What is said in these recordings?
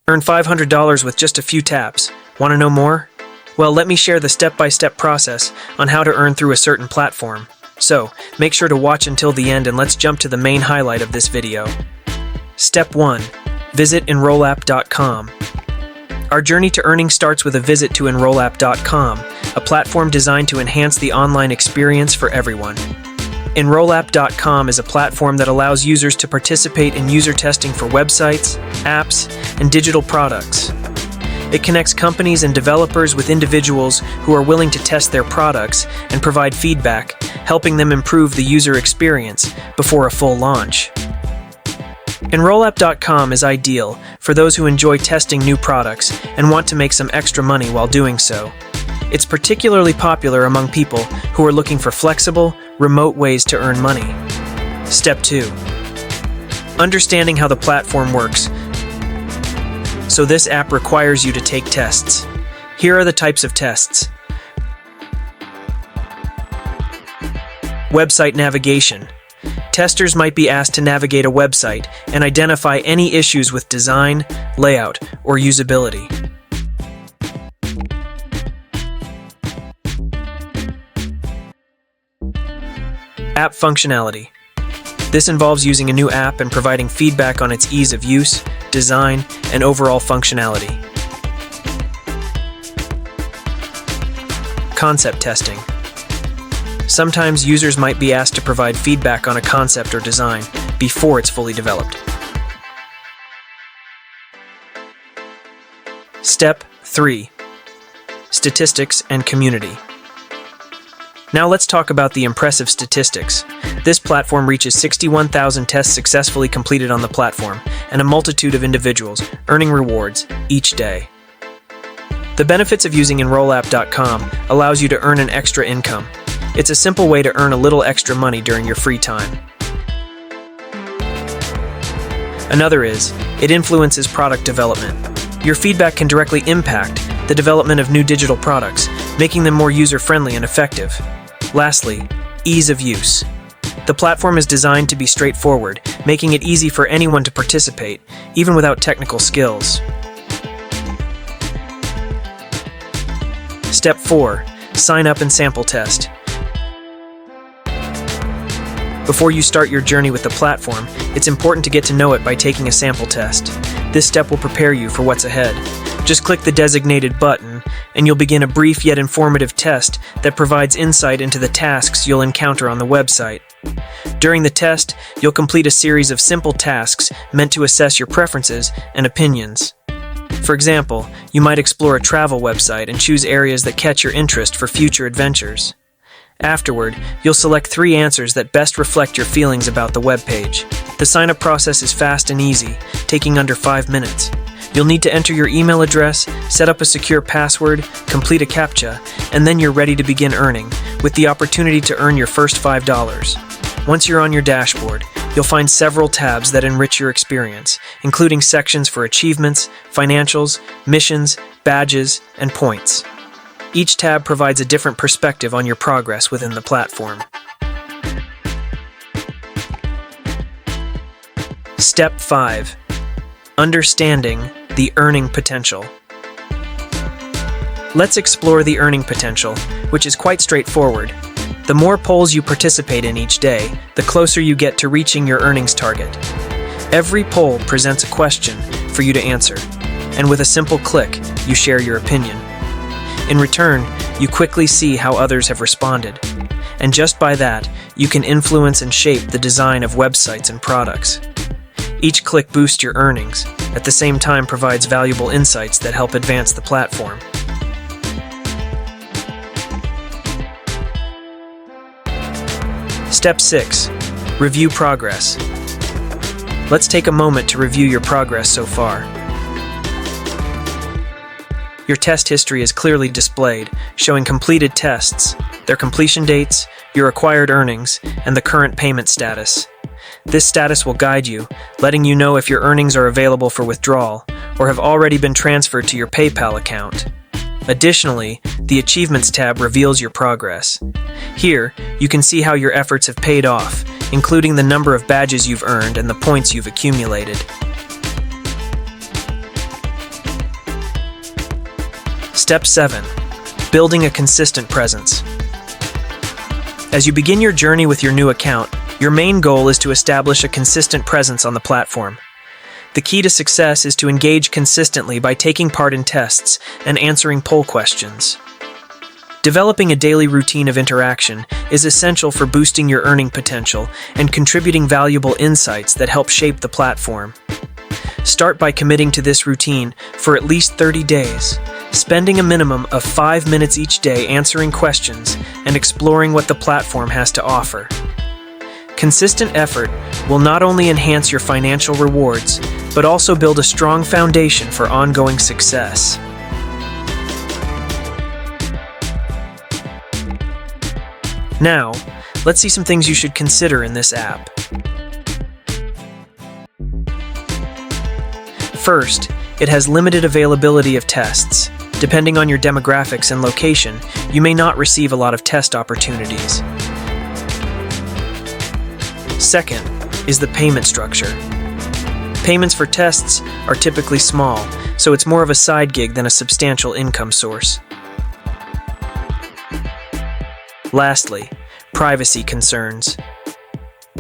Earn $500 with just a few taps. Want to know more? Well, let me share the step-by-step process on how to earn through a certain platform. So, make sure to watch until the end and let's jump to the main highlight of this video. Step 1. Visit EnrollApp.com. Our journey to earning starts with a visit to EnrollApp.com, a platform designed to enhance the online experience for everyone. EnrollApp.com is a platform that allows users to participate in user testing for websites, apps, and digital products. It connects companies and developers with individuals who are willing to test their products and provide feedback, helping them improve the user experience before a full launch. EnrollApp.com is ideal for those who enjoy testing new products and want to make some extra money while doing so. It's particularly popular among people who are looking for flexible, remote ways to earn money. Step 2. Understanding how the platform works. So this app requires you to take tests. Here are the types of tests. Website navigation. Testers might be asked to navigate a website and identify any issues with design, layout, or usability. App functionality. This involves using a new app and providing feedback on its ease of use, design, and overall functionality. Concept testing. Sometimes users might be asked to provide feedback on a concept or design before it's fully developed. Step 3. Statistics and community. Now let's talk about the impressive statistics. This platform reaches 61,000 tests successfully completed on the platform, and a multitude of individuals earning rewards each day. The benefits of using EnrollApp.com allows you to earn an extra income. It's a simple way to earn a little extra money during your free time. Another is, it influences product development. Your feedback can directly impact the development of new digital products, making them more user-friendly and effective. Lastly, ease of use. The platform is designed to be straightforward, making it easy for anyone to participate, even without technical skills. Step 4. Sign up and sample test. Before you start your journey with the platform, it's important to get to know it by taking a sample test. This step will prepare you for what's ahead. Just click the designated button, and you'll begin a brief yet informative test that provides insight into the tasks you'll encounter on the website. During the test, you'll complete a series of simple tasks meant to assess your preferences and opinions. For example, you might explore a travel website and choose areas that catch your interest for future adventures. Afterward, you'll select 3 answers that best reflect your feelings about the web page. The sign-up process is fast and easy, taking under 5 minutes. You'll need to enter your email address, set up a secure password, complete a CAPTCHA, and then you're ready to begin earning, with the opportunity to earn your first $5. Once you're on your dashboard, you'll find several tabs that enrich your experience, including sections for achievements, financials, missions, badges, and points. Each tab provides a different perspective on your progress within the platform. Step 5. Understanding the earning potential. Let's explore the earning potential, which is quite straightforward. The more polls you participate in each day, the closer you get to reaching your earnings target. Every poll presents a question for you to answer, and with a simple click, you share your opinion. In return, you quickly see how others have responded, and just by that, you can influence and shape the design of websites and products. Each click boosts your earnings, at the same time provides valuable insights that help advance the platform. Step 6. Review progress. Let's take a moment to review your progress so far. Your test history is clearly displayed, showing completed tests, their completion dates, your acquired earnings, and the current payment status. This status will guide you, letting you know if your earnings are available for withdrawal or have already been transferred to your PayPal account. Additionally, the Achievements tab reveals your progress. Here, you can see how your efforts have paid off, including the number of badges you've earned and the points you've accumulated. Step 7. Building a consistent presence. As you begin your journey with your new account, your main goal is to establish a consistent presence on the platform. The key to success is to engage consistently by taking part in tests and answering poll questions. Developing a daily routine of interaction is essential for boosting your earning potential and contributing valuable insights that help shape the platform. Start by committing to this routine for at least 30 days, spending a minimum of 5 minutes each day answering questions and exploring what the platform has to offer. Consistent effort will not only enhance your financial rewards, but also build a strong foundation for ongoing success. Now, let's see some things you should consider in this app. First, it has limited availability of tests. Depending on your demographics and location, you may not receive a lot of test opportunities. Second is the payment structure. Payments for tests are typically small, so it's more of a side gig than a substantial income source. Lastly, privacy concerns.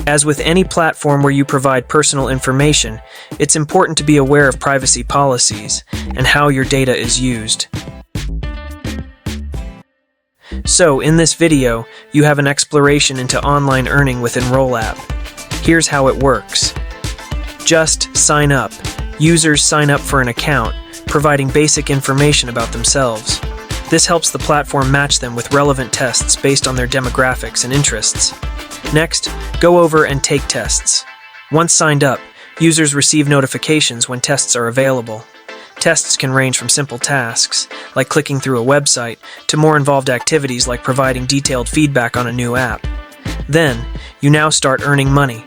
As with any platform where you provide personal information, it's important to be aware of privacy policies and how your data is used. So, in this video, you have an exploration into online earning with Enroll app. Here's how it works. Just sign up. Users sign up for an account, providing basic information about themselves. This helps the platform match them with relevant tests based on their demographics and interests. Next, go over and take tests. Once signed up, users receive notifications when tests are available. Tests can range from simple tasks, like clicking through a website, to more involved activities like providing detailed feedback on a new app. Then, you now start earning money.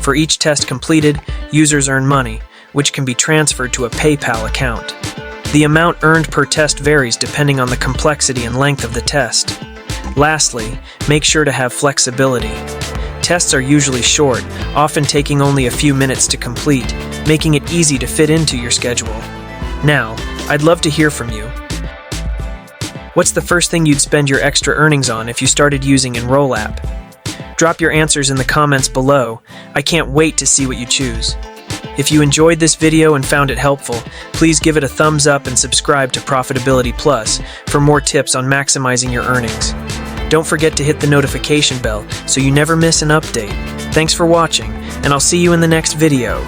For each test completed, users earn money, which can be transferred to a PayPal account. The amount earned per test varies depending on the complexity and length of the test. Lastly, make sure to have flexibility. Tests are usually short, often taking only a few minutes to complete, making it easy to fit into your schedule. Now, I'd love to hear from you. What's the first thing you'd spend your extra earnings on if you started using Enroll app? Drop your answers in the comments below. I can't wait to see what you choose. If you enjoyed this video and found it helpful, please give it a thumbs up and subscribe to Profitability Plus for more tips on maximizing your earnings. Don't forget to hit the notification bell so you never miss an update. Thanks for watching, and I'll see you in the next video.